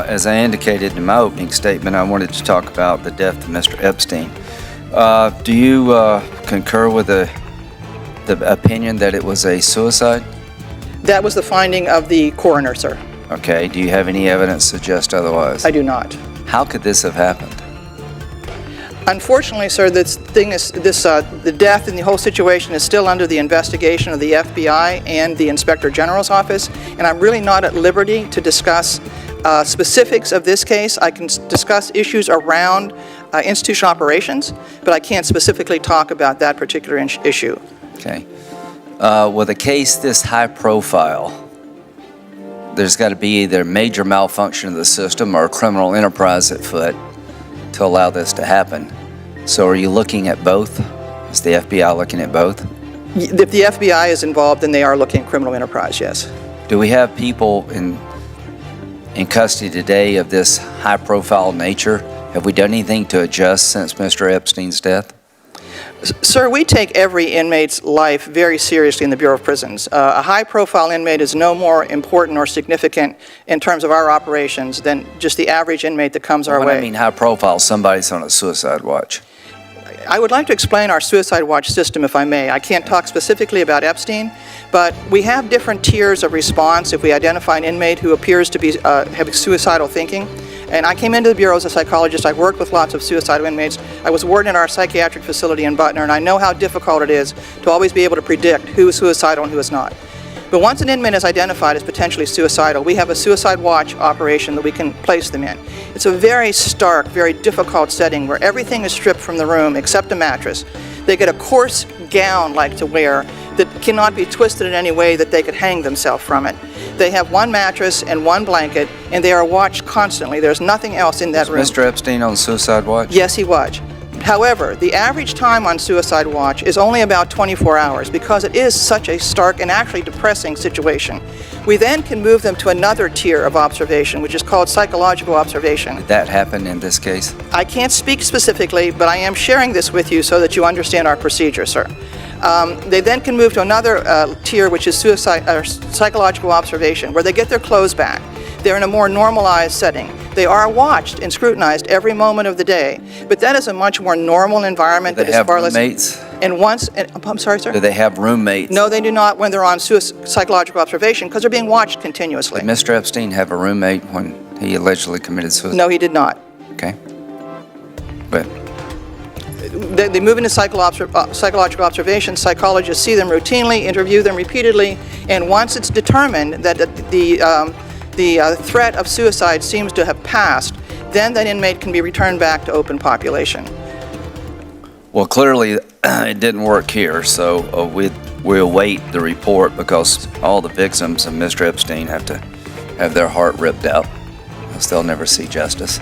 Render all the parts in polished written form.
As I indicated in my opening statement, I wanted to talk about the death of Mr. Epstein. Do you concur with the opinion that it was a suicide? That was the finding of the coroner, sir. Okay. Do you have any evidence to suggest otherwise? I do not. How could this have happened? Unfortunately, sir, the death and the whole situation is still under the investigation of the FBI and the Inspector General's office, and I'm really not at liberty to discuss specifics of this case. I can discuss issues around institutional operations, but I can't specifically talk about that particular issue. Okay. With a case this high profile, there's got to be either major malfunction of the system or a criminal enterprise at foot to allow this to happen. So are you looking at both? Is the FBI looking at both? If the FBI is involved, then they are looking at criminal enterprise, yes. Do we have people in custody today of this high-profile nature? Have we done anything to adjust since Mr. Epstein's death? Sir, we take every inmate's life very seriously in the Bureau of Prisons. A high-profile inmate is no more important or significant in terms of our operations than just the average inmate that comes our way. When I mean high-profile, somebody's on a suicide watch. I would like to explain our suicide watch system, if I may. I can't talk specifically about Epstein, but we have different tiers of response if we identify an inmate who appears to be have suicidal thinking. And I came into the Bureau as a psychologist. I've worked with lots of suicidal inmates. I was warden in our psychiatric facility in Butner, and I know how difficult it is to always be able to predict who is suicidal and who is not. But once an inmate is identified as potentially suicidal, we have a suicide watch operation that we can place them in. It's a very stark, very difficult setting where everything is stripped from the room except a mattress. They get a coarse gown-like to wear that cannot be twisted in any way that they could hang themselves from it. They have one mattress and one blanket, and they are watched constantly. There's nothing else in that room. Was Mr. Epstein on suicide watch? Yes, he was. However, the average time on suicide watch is only about 24 hours because it is such a stark and actually depressing situation. We then can move them to another tier of observation, which is called psychological observation. Did that happen in this case? I can't speak specifically, but I am sharing this with you so that you understand our procedure, sir. They then can move to another tier, which is psychological observation, where they get their clothes back. They're in a more normalized setting. They are watched and scrutinized every moment of the day, but that is a much more normal environment. Do they have roommates? I'm sorry, sir? Do they have roommates? No, they do not when they're on psychological observation because they're being watched continuously. Did Mr. Epstein have a roommate when he allegedly committed suicide? No, he did not. Okay. But they move into psychological observation. Psychologists see them routinely, interview them repeatedly, and once it's determined that the threat of suicide seems to have passed, then that inmate can be returned back to open population. well, clearly it didn't work here, so we'll await the report because all the victims of Mr. Epstein have to have their heart ripped out, because they'll never see justice.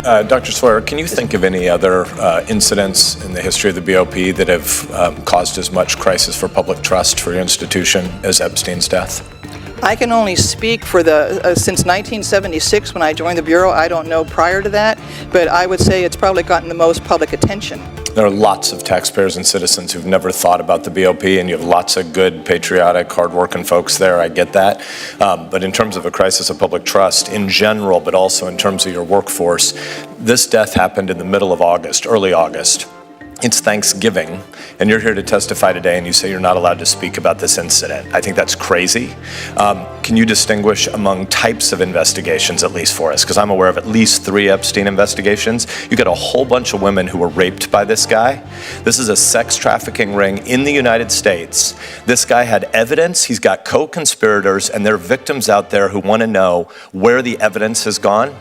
Dr. Sawyer, can you think of any other incidents in the history of the BOP that have caused as much crisis for public trust for your institution as Epstein's death? I can only speak for since 1976 when I joined the Bureau. I don't know prior to that, but I would say it's probably gotten the most public attention. There are lots of taxpayers and citizens who've never thought about the BOP, and you have lots of good, patriotic, hardworking folks there. I get that. But in terms of a crisis of public trust in general, but also in terms of your workforce, this death happened in the middle of August, early August. It's Thanksgiving, and you're here to testify today, and you say you're not allowed to speak about this incident. I think that's crazy. Can you distinguish among types of investigations, at least for us? Because I'm aware of at least 3 Epstein investigations. You got a whole bunch of women who were raped by this guy. This is a sex trafficking ring in the United States. This guy had evidence. He's got co-conspirators, and there are victims out there who want to know where the evidence has gone.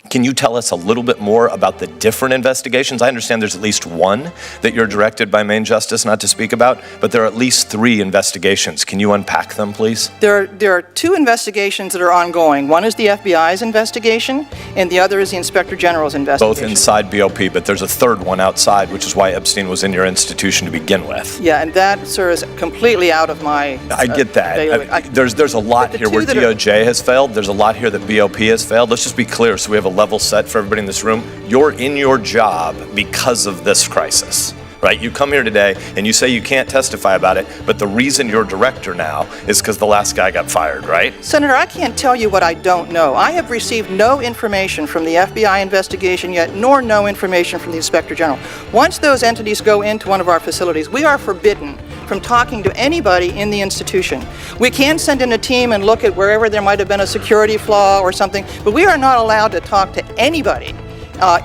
Can you tell us a little bit more about the different investigations? I understand there's at least one that you're directed by Main Justice not to speak about, but there are at least 3 investigations. Can you unpack them, please? There are 2 investigations that are ongoing. One is the FBI's investigation, and the other is the Inspector General's investigation. Both inside BOP, but there's a third one outside, which is why Epstein was in your institution to begin with. Yeah, and that, sir, is completely out of my... I get that. There's a lot here where DOJ has failed. There's a lot here that BOP has failed. Let's just be clear so we have a level set for everybody in this room. You're in your job because of this crisis. right? You come here today and you say you can't testify about it, but the reason you're director now is because the last guy got fired, right? Senator, I can't tell you what I don't know. I have received no information from the FBI investigation yet, nor no information from the Inspector General. Once those entities go into one of our facilities, we are forbidden from talking to anybody in the institution. We can send in a team and look at wherever there might have been a security flaw or something, but we are not allowed to talk to anybody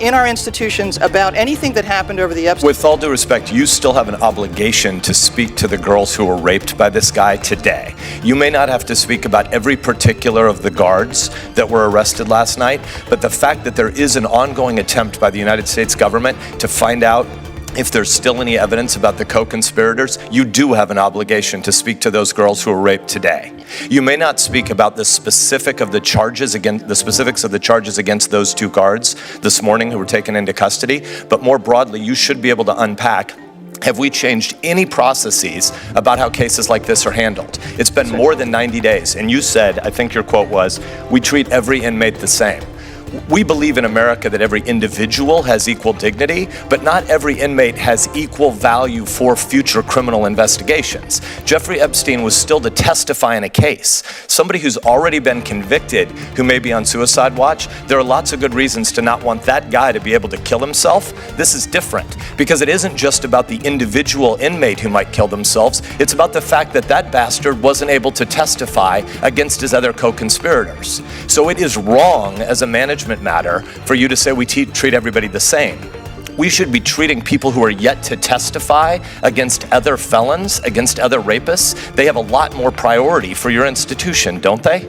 in our institutions about anything that happened over the Epstein. With all due respect, you still have an obligation to speak to the girls who were raped by this guy today. You may not have to speak about every particular of the guards that were arrested last night, but the fact that there is an ongoing attempt by the United States government to find out if there's still any evidence about the co-conspirators, you do have an obligation to speak to those girls who were raped today. You may not speak about the specifics of the charges against those two guards this morning who were taken into custody, but more broadly, you should be able to unpack, have we changed any processes about how cases like this are handled? It's been more than 90 days, and you said, I think your quote was, we treat every inmate the same. We believe in America that every individual has equal dignity, but not every inmate has equal value for future criminal investigations. Jeffrey Epstein was still to testify in a case. Somebody who's already been convicted, who may be on suicide watch, there are lots of good reasons to not want that guy to be able to kill himself. This is different, because it isn't just about the individual inmate who might kill themselves. It's about the fact that that bastard wasn't able to testify against his other co-conspirators. So it is wrong as a management matter for you to say we treat everybody the same. We should be treating people who are yet to testify against other felons, against other rapists. They have a lot more priority for your institution, don't they?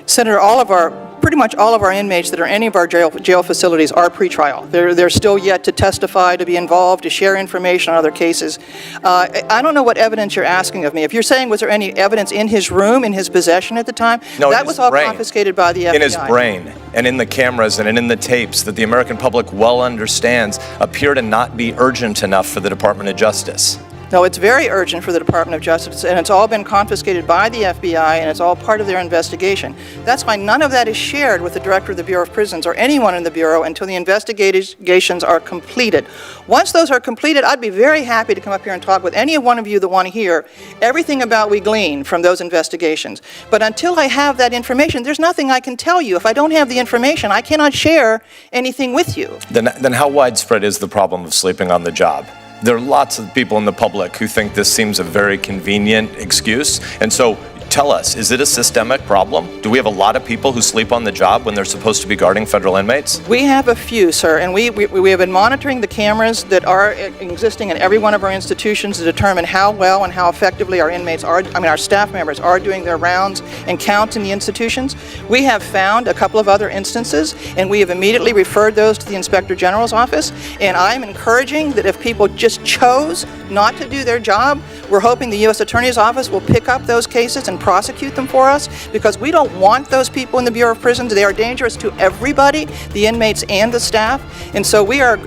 Senator, pretty much all of our inmates that are in any of our jail facilities are pretrial. They're still yet to testify, to be involved, to share information on other cases. I don't know what evidence you're asking of me. If you're saying, was there any evidence in his room, in his possession at the time? No, that was all confiscated by the FBI. In his brain, and in the cameras, and in the tapes that the American public well understands appear to not be urgent enough for the Department of Justice. No, it's very urgent for the Department of Justice, and it's all been confiscated by the FBI, and it's all part of their investigation. That's why none of that is shared with the Director of the Bureau of Prisons or anyone in the Bureau until the investigations are completed. Once those are completed, I'd be very happy to come up here and talk with any one of you that want to hear everything about we glean from those investigations. But until I have that information, there's nothing I can tell you. If I don't have the information, I cannot share anything with you. Then how widespread is the problem of sleeping on the job? There are lots of people in the public who think this seems a very convenient excuse. And so tell us, is it a systemic problem? Do we have a lot of people who sleep on the job when they're supposed to be guarding federal inmates? We have a few, sir, and we have been monitoring the cameras that are existing in every one of our institutions to determine how well and how effectively our inmates are, our staff members are doing their rounds and counts in the institutions. We have found a couple of other instances, and we have immediately referred those to the Inspector General's office, and I'm encouraging that if people just chose not to do their job, we're hoping the U.S. Attorney's Office will pick up those cases and prosecute them for us, because we don't want those people in the Bureau of Prisons. They are dangerous to everybody, the inmates and the staff. And so we are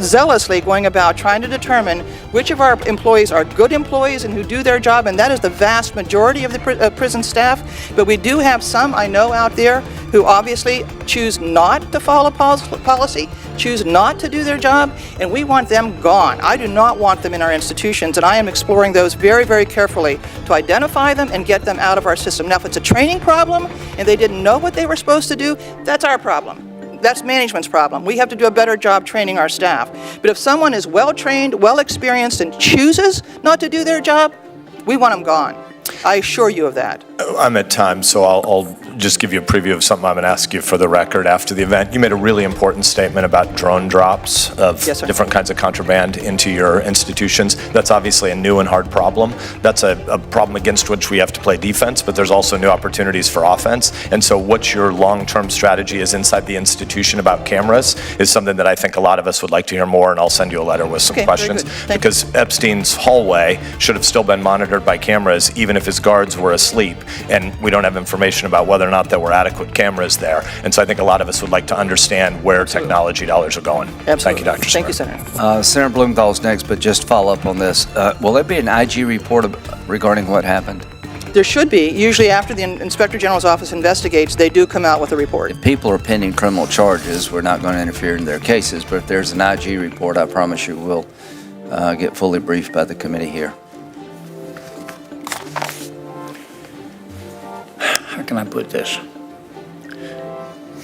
zealously going about trying to determine which of our employees are good employees and who do their job, and that is the vast majority of the prison staff. But we do have some, I know, out there who obviously choose not to follow policy, choose not to do their job, and we want them gone. I do not want them in our institutions, and I am exploring those very, very carefully to identify them and get them out of our system. Now, if it's a training problem and they didn't know what they were supposed to do, that's our problem. That's management's problem. We have to do a better job training our staff. But if someone is well-trained, well-experienced, and chooses not to do their job, we want them gone. I assure you of that. I'm at time, so I'll just give you a preview of something I'm going to ask you for the record after the event. You made a really important statement about drone drops of different kinds of contraband into your institutions. That's obviously a new and hard problem. That's a problem against which we have to play defense, but there's also new opportunities for offense. And so what your long-term strategy is inside the institution about cameras is something that I think a lot of us would like to hear more, and I'll send you a letter with some questions. Because Epstein's hallway should have still been monitored by cameras, even if his guards were asleep, and we don't have information about whether or not there were adequate cameras there. And so I think a lot of us would like to understand where technology dollars are going. Absolutely. Thank you, Dr. Thank you, Senator. Senator Blumenthal's next, but just follow up on this. Will there be an IG report regarding what happened? There should be. Usually after the Inspector General's office investigates, they do come out with a report. If people are pending criminal charges, we're not going to interfere in their cases, but if there's an IG report, I promise you we'll get fully briefed by the committee here. How can I put this?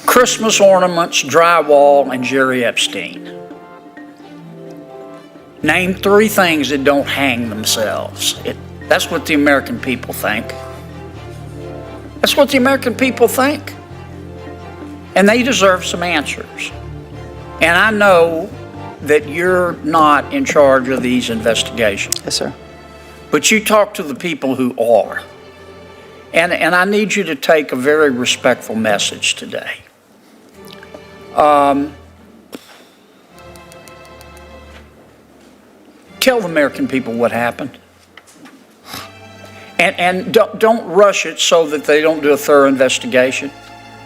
Christmas ornaments, drywall, and Jeffrey Epstein. Name 3 things that don't hang themselves. That's what the American people think. That's what the American people think. And they deserve some answers. And I know that you're not in charge of these investigations. Yes, sir. But you talk to the people who are. And I need you to take a very respectful message today. Tell the American people what happened. And don't rush it so that they don't do a thorough investigation.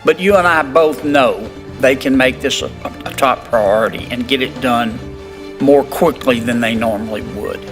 But you and I both know they can make this a top priority and get it done more quickly than they normally would.